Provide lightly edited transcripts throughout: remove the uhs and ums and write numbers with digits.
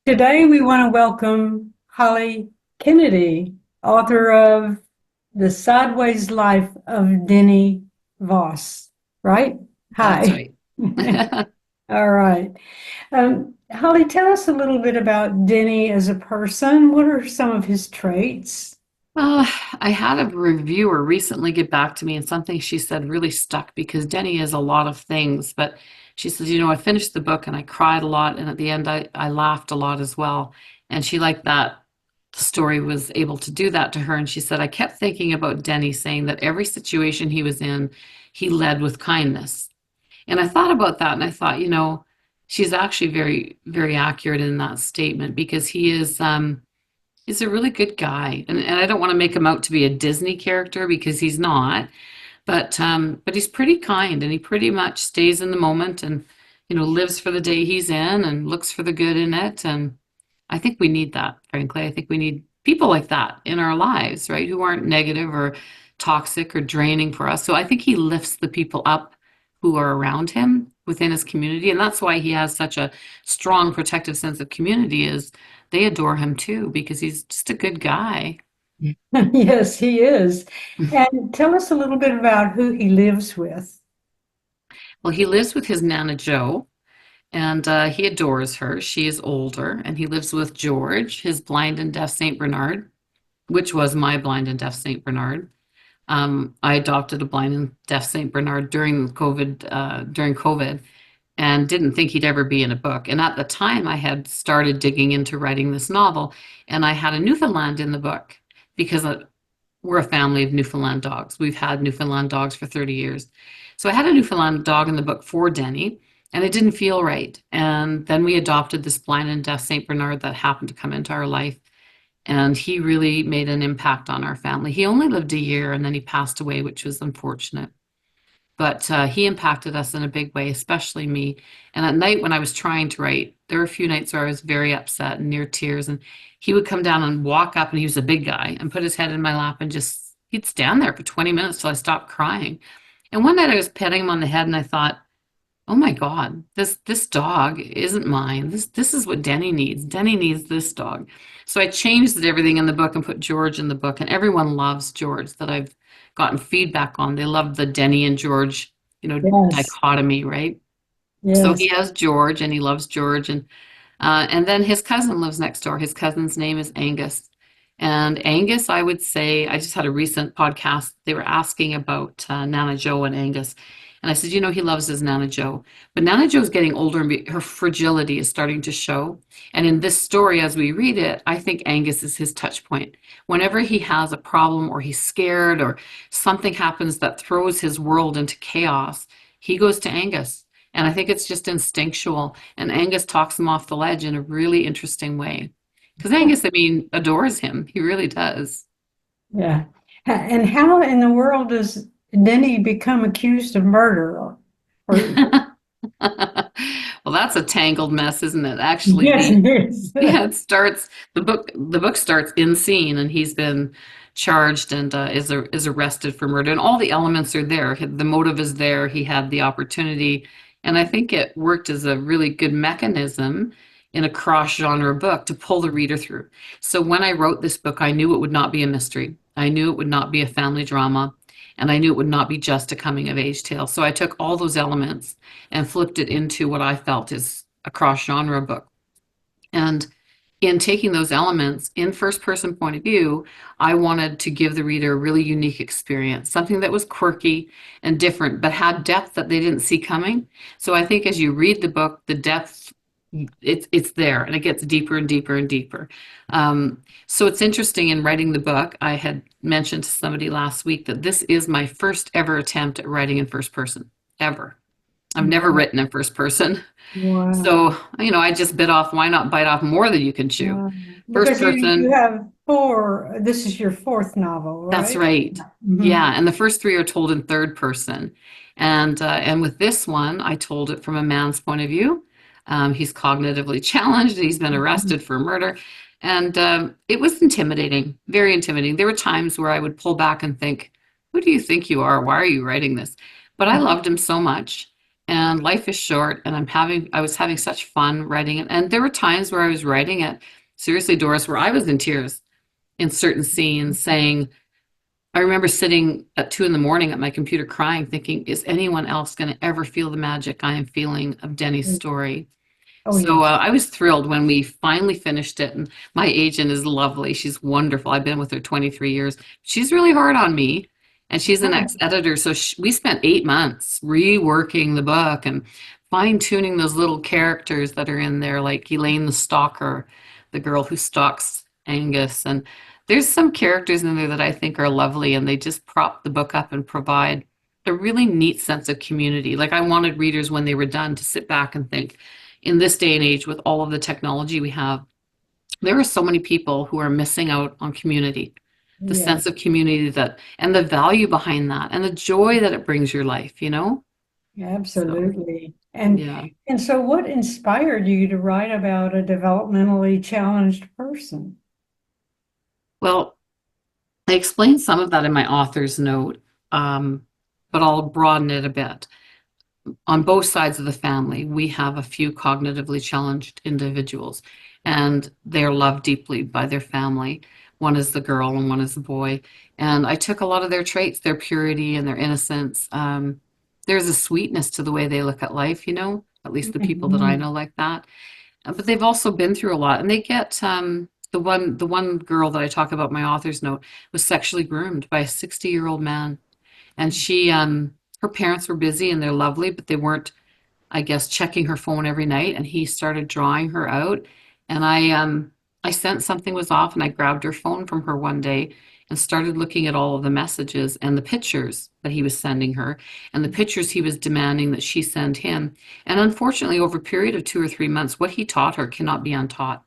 Today, we want to welcome Holly Kennedy, author of The Sideways Life of Denny Voss, right? That's Hi. right. All right. Holly, tell us a little bit about Denny as a person. What are some of his traits? Uh, I had a reviewer recently get back to me, and something she said really stuck because Denny is a lot of things. But she says, I finished the book and I cried a lot, and at the end, I laughed a lot as well. And she liked that the story was able to do that to her. And she said, I kept thinking about Denny saying that every situation he was in, he led with kindness. And I thought about that, and I thought, she's actually very, very accurate in that statement because he is. He's a really good guy, and I don't want to make him out to be a Disney character because he's not. But he's pretty kind, and he pretty much stays in the moment, and lives for the day he's in, and looks for the good in it. And I think we need that. Frankly, I think we need people like that in our lives, right? Who aren't negative or toxic or draining for us. So I think he lifts the people up who are around him within his community, and that's why he has such a strong protective sense of community. Is they adore him too because he's just a good guy. Yes, he is. And tell us a little bit about who he lives with. Well, he lives with his Nana Jo, and he adores her. She is older, and he lives with George, his blind and deaf Saint Bernard, which was my blind and deaf Saint Bernard. I adopted a blind and deaf Saint Bernard during COVID, and didn't think he'd ever be in a book. And at the time, I had started digging into writing this novel, and I had a Newfoundland in the book because we're a family of Newfoundland dogs. We've had Newfoundland dogs for 30 years. So I had a Newfoundland dog in the book for Denny, and it didn't feel right. And then we adopted this blind and deaf St. Bernard that happened to come into our life. And he really made an impact on our family. He only lived a year and then he passed away, which was unfortunate. But he impacted us in a big way, especially me. And at night when I was trying to write, there were a few nights where I was very upset and near tears. And he would come down and walk up, and he was a big guy, and put his head in my lap and just, he'd stand there for 20 minutes till I stopped crying. And one night I was petting him on the head and I thought, oh my God, this dog isn't mine. This is what Denny needs. Denny needs this dog. So I changed everything in the book and put George in the book, and everyone loves George that I've gotten feedback on. They love the Denny and George, Yes, dichotomy, right? So yes. he has George and he loves George, and then his cousin lives next door. His cousin's name is Angus. And Angus, I would say, I just had a recent podcast. They were asking about Nana Joe and Angus. And I said, he loves his Nana Joe. But Nana Joe's getting older, and her fragility is starting to show. And in this story, as we read it, I think Angus is his touch point. Whenever he has a problem or he's scared or something happens that throws his world into chaos, he goes to Angus. And I think it's just instinctual. And Angus talks him off the ledge in a really interesting way. Because Angus, I mean, adores him. He really does. Yeah. And how in the world does Denny become accused of murder? Or Well, that's a tangled mess, isn't it? Actually, yes, it is. yeah, the book starts in scene, and he's been charged and is arrested for murder, and all the elements are there. The motive is there. He had the opportunity, and I think it worked as a really good mechanism in a cross-genre book to pull the reader through. So when I wrote this book, I knew it would not be a mystery. I knew it would not be a family drama, and I knew it would not be just a coming-of-age tale. So I took all those elements and flipped it into what I felt is a cross-genre book. And in taking those elements in first person point of view, I wanted to give the reader a really unique experience, something that was quirky and different, but had depth that they didn't see coming. So I think as you read the book, the depth it's there, and it gets deeper and deeper and deeper. So it's interesting in writing the book. I had mentioned to somebody last week that this is my first ever attempt at writing in first person, ever. I've never written in first person. Wow. So, I just bit off, why not bite off more than you can chew? Wow. First Because you person, have four, this is your fourth novel, that's right? right. Mhm. Yeah, and the first three are told in third person. And with this one, I told it from a man's point of view. He's cognitively challenged. He's been arrested for murder. And it was intimidating, very intimidating. There were times where I would pull back and think, who do you think you are? Why are you writing this? But I loved him so much. and life is short, and I was having such fun writing it. And there were times where I was writing it, seriously, Doris, where I was in tears in certain scenes saying, I remember sitting at 2 in the morning at my computer crying, thinking, is anyone else going to ever feel the magic I am feeling of Denny's story? Oh, So yes. I was thrilled when we finally finished it. And my agent is lovely. She's wonderful. I've been with her 23 years. She's really hard on me. And she's an Oh, ex-editor. So we spent 8 months reworking the book and fine-tuning those little characters that are in there, like Elaine the Stalker, the girl who stalks Angus. And there's some characters in there that I think are lovely, and they just prop the book up and provide a really neat sense of community. Like I wanted readers when they were done to sit back and think, in this day and age with all of the technology we have, there are so many people who are missing out on community, the yes, sense of community that, and the value behind that, and the joy that it brings your life, you know? So, absolutely. yeah. And so what inspired you to write about a developmentally challenged person? Well, I explained some of that in my author's note, but I'll broaden it a bit. On both sides of the family, we have a few cognitively challenged individuals, and they're loved deeply by their family. One is the girl and one is the boy. And I took a lot of their traits, their purity and their innocence. There's a sweetness to the way they look at life, you know, at least the people that I Mhm. know like that. But they've also been through a lot, and they get the one girl that I talk about in my author's note was sexually groomed by a 60-year-old man, and her parents were busy and they're lovely, but they weren't, I guess, checking her phone every night. And he started drawing her out. And I sensed something was off, and I grabbed her phone from her one day and started looking at all of the messages and the pictures that he was sending her and the pictures he was demanding that she send him. And unfortunately, over a period of 2 or 3 months, what he taught her cannot be untaught.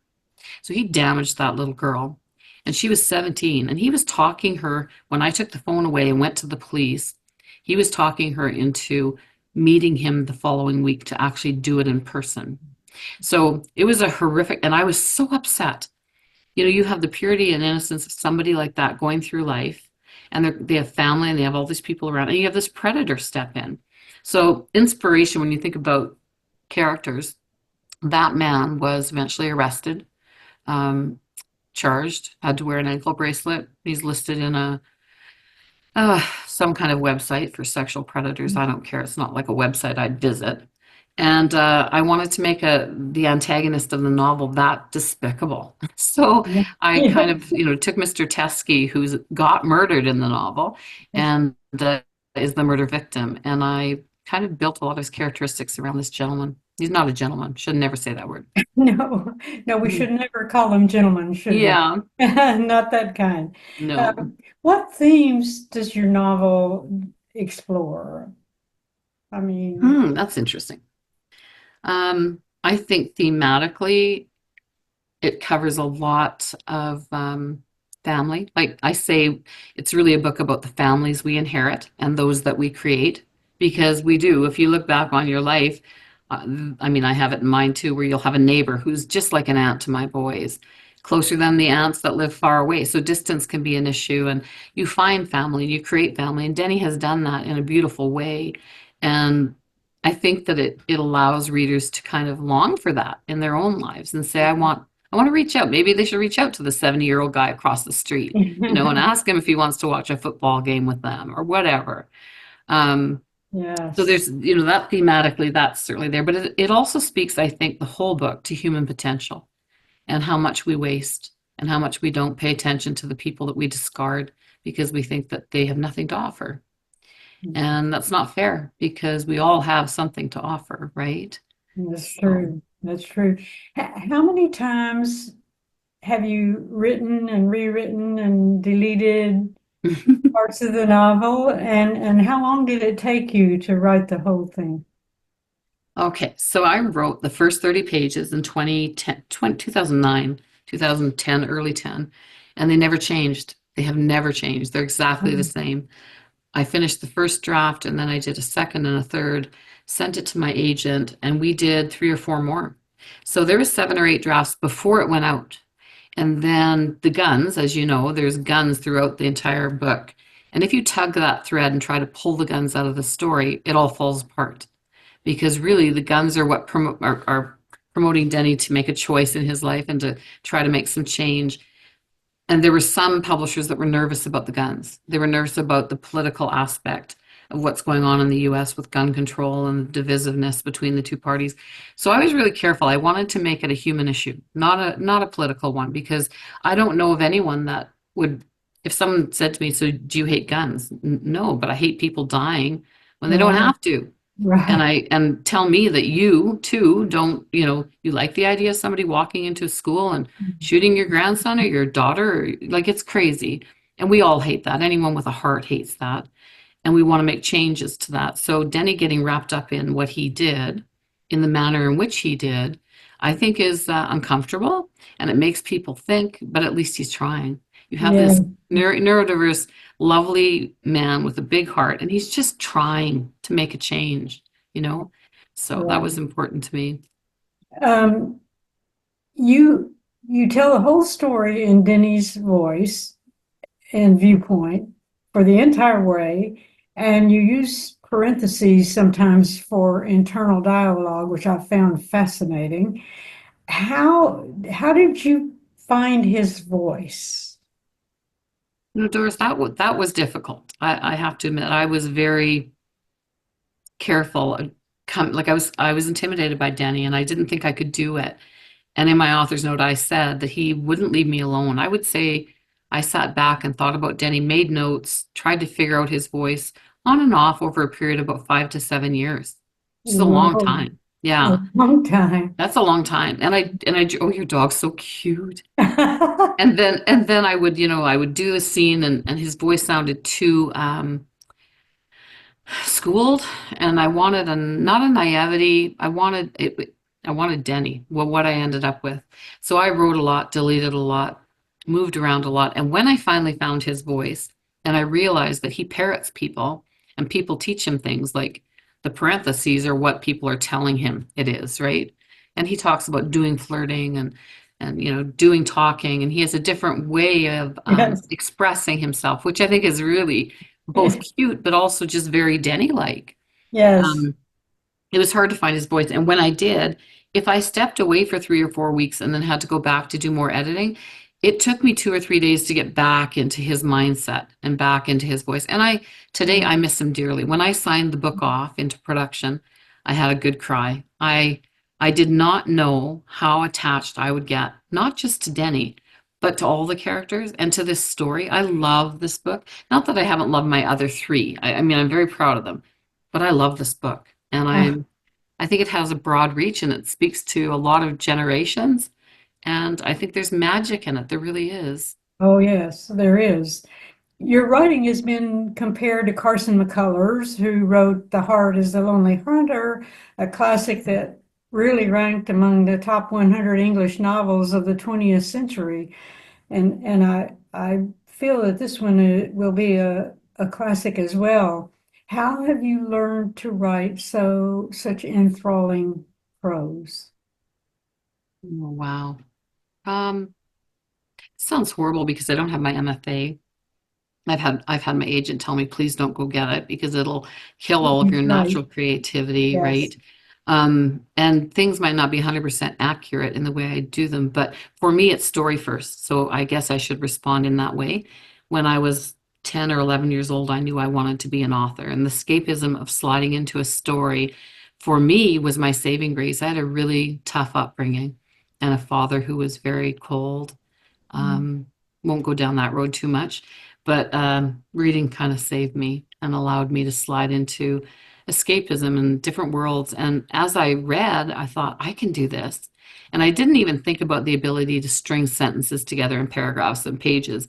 So he damaged that little girl. And she was 17. And he was talking her, when I took the phone away and went to the police, he was talking her into meeting him the following week to actually do it in person. So it was a horrific, and I was so upset. You know, you have the purity and innocence of somebody like that going through life, and they have family and they have all these people around, and you have this predator step in. So, inspiration, when you think about characters, that man was eventually arrested, um, charged, had to wear an ankle bracelet. He's listed in some kind of website for sexual predators. I don't care. It's not like a website I'd visit. And I wanted to make the antagonist of the novel that despicable. So Yeah. I kind Yeah. of, took Mr. Teskey, who's got murdered in the novel, and is the murder victim. And I kind of built a lot of his characteristics around this gentleman. He's not a gentleman. Should never say that word. No, no, we should never call them gentlemen, should we? Yeah, Not that kind. no. What themes does your novel explore? I mean, That's interesting. I think thematically, it covers a lot of family. Like I say, it's really a book about the families we inherit and those that we create, because we do. If you look back on your life, I mean, I have it in mind too, where you'll have a neighbor who's just like an aunt to my boys, closer than the aunts that live far away. So distance can be an issue, and you find family and you create family. And Denny has done that in a beautiful way. And I think that it allows readers to kind of long for that in their own lives and say, I want to reach out. Maybe they should reach out to the 70-year-old guy across the street, and ask him if he wants to watch a football game with them or whatever. Um, so yes. there's, that thematically, that's certainly there. But it also speaks, I think, the whole book to human potential and how much we waste and how much we don't pay attention to the people that we discard because we think that they have nothing to offer. And that's not fair because we all have something to offer, right? That's So. true. That's true. How many times have you written and rewritten and deleted parts of the novel? And how long did it take you to write the whole thing? Okay, so I wrote the first 30 pages in 2010, 2009, 2010, early 10, and they never changed. They have never changed. They're exactly the same. I finished the first draft and then I did a second and a third, sent it to my agent, and we did 3 or 4 more. So there was 7 or 8 drafts before it went out. And then the guns, as you know, there's guns throughout the entire book. And if you tug that thread and try to pull the guns out of the story, it all falls apart because really the guns are what are promoting Denny to make a choice in his life and to try to make some change. And there were some publishers that were nervous about the guns. They were nervous about the political aspect of what's going on in the US with gun control and the divisiveness between the two parties. So I was really careful. I wanted to make it a human issue, not a political one, because I don't know of anyone that would, if someone said to me, "So do you hate guns?" No, but I hate people dying when they don't Right, have to. And right. tell me that you too don't, you like the idea of somebody walking into a school and shooting your grandson or your daughter, or, like, it's crazy. And we all hate that. Anyone with a heart hates that. And we want to make changes to that. So Denny getting wrapped up in what he did, in the manner in which he did, I think is uncomfortable, and it makes people think, but at least he's trying. You have Yeah, this neurodiverse, lovely man with a big heart, and he's just trying to make a change, you know? So that right. was important to me. Um, you you tell the whole story in Denny's voice and viewpoint for the entire way, and you use parentheses sometimes for internal dialogue, which I found fascinating. How did you find his voice? Doris, that was difficult. I have to admit, I was very careful. I was intimidated by Denny, and I didn't think I could do it. And in my author's note, I said that he wouldn't leave me alone. I would say I sat back and thought about Denny, made notes, tried to figure out his voice on and off over a period of about 5 to 7 years. Which is a long Whoa, time. a Yeah, long time. that's a long time. Oh, your dog's so cute. And then I would do a scene, and his voice sounded too schooled, and I wanted not a naivety. I wanted Denny. Well, what I ended up with. So I wrote a lot, deleted a lot, moved around a lot. And when I finally found his voice, and I realized that he parrots people, and people teach him things, like the parentheses are what people are telling him it is, right? And he talks about doing flirting and doing talking, and he has a different way of Yes, expressing himself, which I think is really both cute, but also just very Denny-like. yes. Um, it was hard to find his voice. And when I did, if I stepped away for 3 or 4 weeks and then had to go back to do more editing, it took me 2 or 3 days to get back into his mindset and back into his voice. And today I miss him dearly. When I signed the book off into production, I had a good cry. I did not know how attached I would get, not just to Denny, but to all the characters and to this story. I love this book. Not that I haven't loved my other three. I mean, I'm very proud of them, but I love this book. And I think it has a broad reach, and it speaks to a lot of generations. And I think there's magic in it. There really is. Oh, yes, there is. Your writing has been compared to Carson McCullers, who wrote The Heart is the Lonely Hunter, a classic that really ranked among the top 100 English novels of the 20th century. And I feel that this one will be a classic as well. How have you learned to write such enthralling prose? Oh, wow. Um, Sounds horrible because I don't have my MFA. I've had my agent tell me, please don't go get it because it'll kill all of your Right. natural creativity, Yes. right? And things might not be 100% accurate in the way I do them, but for me, it's story first. So I guess I should respond in that way. When I was 10 or 11 years old, I knew I wanted to be an author, and the escapism of sliding into a story for me was my saving grace. I had a really tough upbringing and a father who was very cold. Um, won't go down that road too much, but reading kind of saved me and allowed me to slide into escapism and different worlds. And as I read, I thought, I can do this. And I didn't even think about the ability to string sentences together in paragraphs and pages.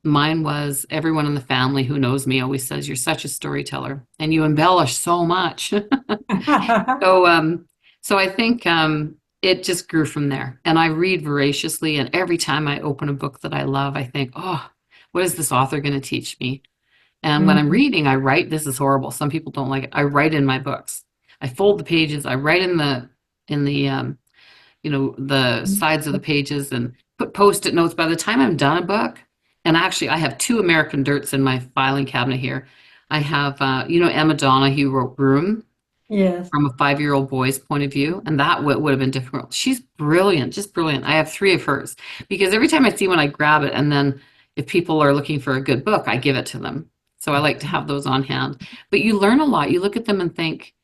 Mine was everyone in the family who knows me always says, "You're such a storyteller and you embellish so much." So, so I think it just grew from there. And I read voraciously, and every time I open a book that I love, I think, "Oh, what is this author going to teach me?" And when I'm Mhm. reading, I write. This is horrible. Some people don't like it. I write in my books. I fold the pages. I write in the the sides of the pages and put post-it notes. By the time I'm done a book, and actually, I have two American Dirts in my filing cabinet here. I have, Emma Donna, who wrote Room. Yes. from a 5-year-old boy's point of view, and that would have been difficult. She's brilliant, just brilliant. I have 3 of hers because every time I see one, I grab it, and then if people are looking for a good book, I give it to them. So I like to have those on hand. But you learn a lot. You look at them and think,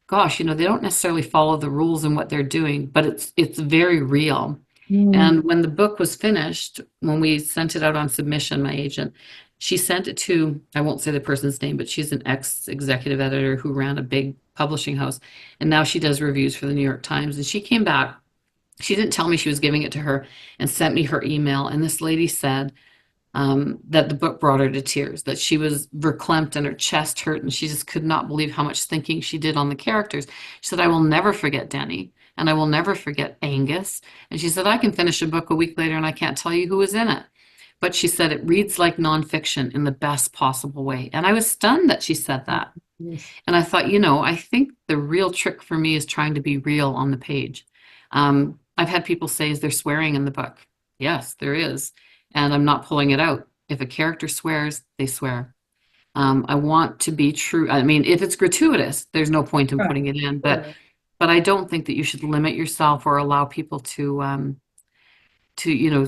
gosh, they don't necessarily follow the rules in what they're doing, but it's very real. Mm. And when the book was finished, when we sent it out on submission, my agent, she sent it to, I won't say the person's name, but she's an ex-executive editor who ran a big publishing house. And now she does reviews for the New York Times. And she came back. She didn't tell me she was giving it to her and sent me her email. And this lady said that the book brought her to tears, that she was verklempt and her chest hurt. And she just could not believe how much thinking she did on the characters. She said, I will never forget Denny. And I will never forget Angus. And she said, I can finish a book a week later and I can't tell you who was in it. But she said it reads like nonfiction in the best possible way. And I was stunned that she said that. Yes. And I thought, I think the real trick for me is trying to be real on the page. I've had people say, is there swearing in the book? Yes, there is. And I'm not pulling it out. If a character swears, they swear. I want to be true. I mean, if it's gratuitous, there's no point in Right. putting it in. But Right. but I don't think that you should limit yourself or allow people to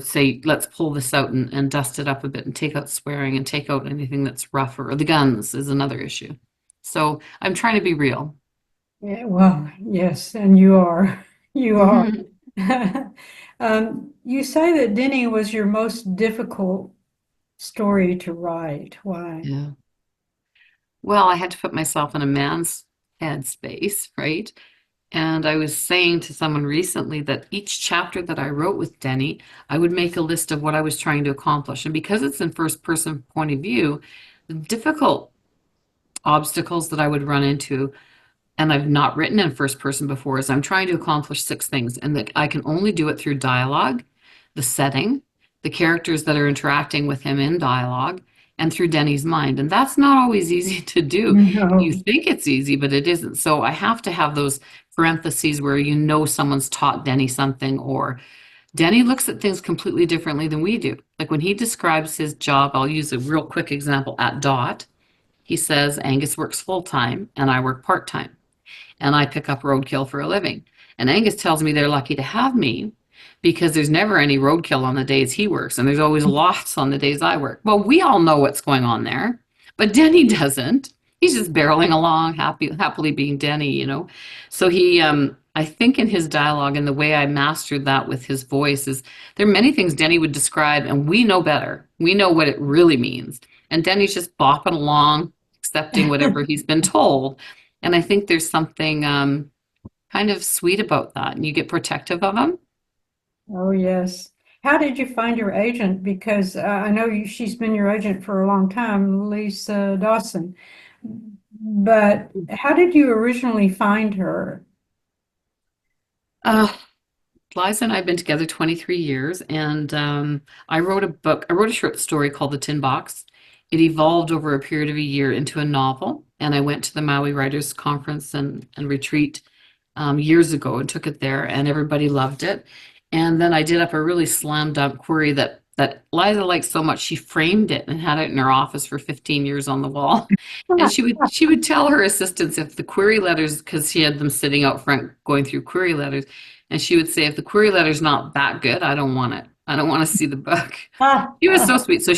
say, let's pull this out and dust it up a bit and take out swearing and take out anything that's rougher. Or the guns is another issue. So I'm trying to be real. Yeah, well, yes, and you are. You are. Mhm. You say that Denny was your most difficult story to write. Why? Yeah. Well, I had to put myself in a man's head space, right? And I was saying to someone recently that each chapter that I wrote with Denny, I would make a list of what I was trying to accomplish. And because it's in first person point of view, the difficult obstacles that I would run into, and I've not written in first person before, is I'm trying to accomplish 6 things, and that I can only do it through dialogue, the setting, the characters that are interacting with him in dialogue, and through Denny's mind. And that's not always easy to do. You No. think it's easy, but it isn't. So I have to have those parentheses where someone's taught Denny something, or Denny looks at things completely differently than we do. Like when he describes his job, I'll use a real quick example at Dot. He says Angus works full time and I work part time and I pick up roadkill for a living. And Angus tells me they're lucky to have me because there's never any roadkill on the days he works, and there's always lots on the days I work. Well, we all know what's going on there, but Denny doesn't. He's just barreling along, happily being Denny. So I think in his dialogue and the way I mastered that with his voice is there are many things Denny would describe, and we know better. We know what it really means, and Denny's just bopping along, accepting whatever he's been told. And I think there's something kind of sweet about that. And you get protective of them. Oh, yes. How did you find your agent? Because I know she's been your agent for a long time, Lisa Dawson. But how did you originally find her? Uh, Liza and I have been together 23 years, and I wrote a book. I wrote a short story called The Tin Box. It evolved over a period of a year into a novel, and I went to the Maui Writers Conference and retreat years ago and took it there, and everybody loved it. And then I did up a really slam dunk query that Liza liked so much she framed it and had it in her office for 15 years on the wall. And she would tell her assistants if the query letters, because she had them sitting out front going through query letters, and she would say if the query letter's not that good, I don't want it. I don't want to see the book. Ah, She was ah, so sweet. So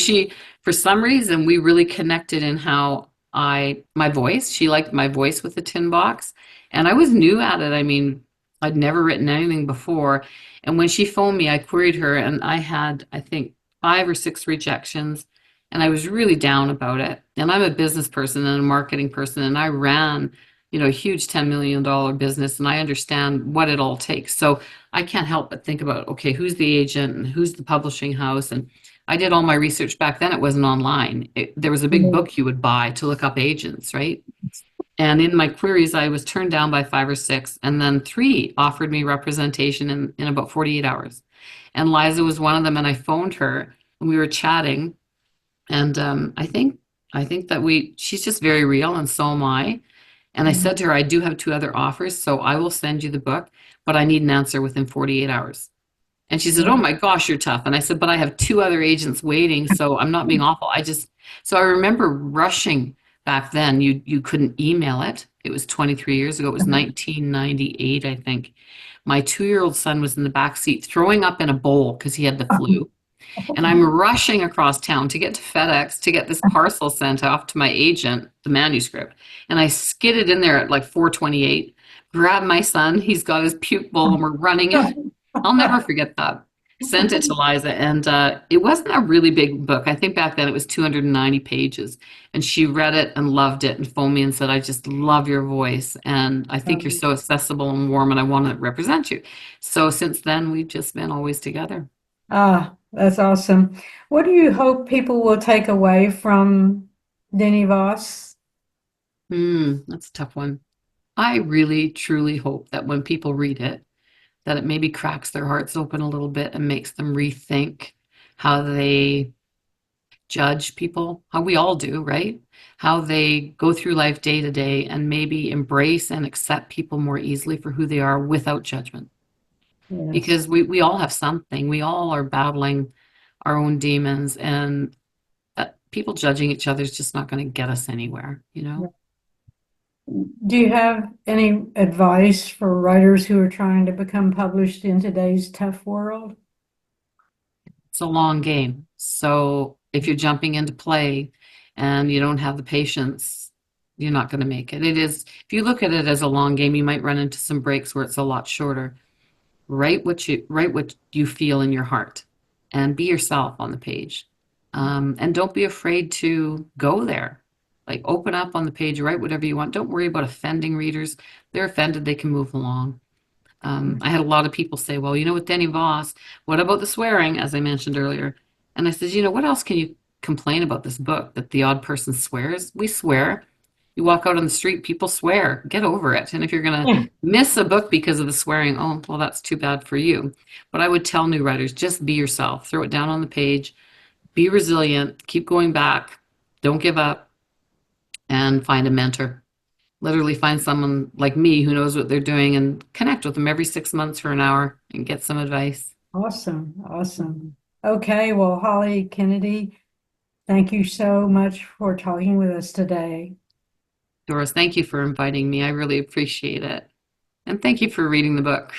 for some reason, we really connected in how my voice. She liked my voice with the tin box, and I was new at it. I mean, I'd never written anything before. And when she phoned me, I queried her, and I had, I think, 5 or 6 rejections, and I was really down about it. And I'm a business person and a marketing person, and I ran, a huge $10 million business, and I understand what it all takes. So I can't help but think about, okay, who's the agent and who's the publishing house? And I did all my research back then. It wasn't online. There was a big no. book you would buy to look up agents, right? And in my queries, I was turned down by 5 or 6, and then 3 offered me representation in about 48 hours. And Liza was one of them, and I phoned her, and we were chatting. And I think that she's just very real, and so am I. And I Mhm. said to her, I do have 2 other offers, so I will send you the book, but I need an answer within 48 hours. And she said, oh my gosh, you're tough. And I said, but I have 2 other agents waiting, so I'm not being awful. So I remember rushing back then. You couldn't email it. It was 23 years ago. It was 1998, I think. My 2-year-old son was in the back seat throwing up in a bowl because he had the flu. And I'm rushing across town to get to FedEx to get this parcel sent off to my agent, the manuscript. And I skidded in there at like 4:28, grabbed my son. He's got his puke bowl and we're running in. I'll never forget that. Sent it to Liza, and it wasn't a really big book. I think back then it was 290 pages, and she read it and loved it and phoned me and said, "I just love your voice, and I think you're so accessible and warm, and I want to represent you." So since then, we've just been always together. Ah, that's awesome. What do you hope people will take away from Denny Voss? That's a tough one. I really, truly hope that when people read it, that it maybe cracks their hearts open a little bit and makes them rethink how they judge people, how we all do, right? How they go through life day to day and maybe embrace and accept people more easily for who they are without judgment. Yes. Because we all have something, we all are battling our own demons, and people judging each other is just not going to get us anywhere, you know? Do you have any advice for writers who are trying to become published in today's tough world? It's a long game. So if you're jumping into play and you don't have the patience, you're not going to make it. It is, if you look at it as a long game, you might run into some breaks where it's a lot shorter. Write what you feel in your heart and be yourself on the page. And don't be afraid to go there. Like open up on the page, write whatever you want. Don't worry about offending readers. They're offended, they can move along. I had a lot of people say, well, with Denny Voss, what about the swearing, as I mentioned earlier? And I said, what else can you complain about this book that the odd person swears? We swear. You walk out on the street, people swear. Get over it. And if you're going to Yeah. miss a book because of the swearing, oh, well, that's too bad for you. But I would tell new writers, just be yourself. Throw it down on the page. Be resilient. Keep going back. Don't give up and find a mentor. Literally find someone like me who knows what they're doing and connect with them every 6 months for an hour and get some advice. Awesome. Awesome. Okay. Well, Holly Kennedy, thank you so much for talking with us today. Doris, thank you for inviting me. I really appreciate it. And thank you for reading the book.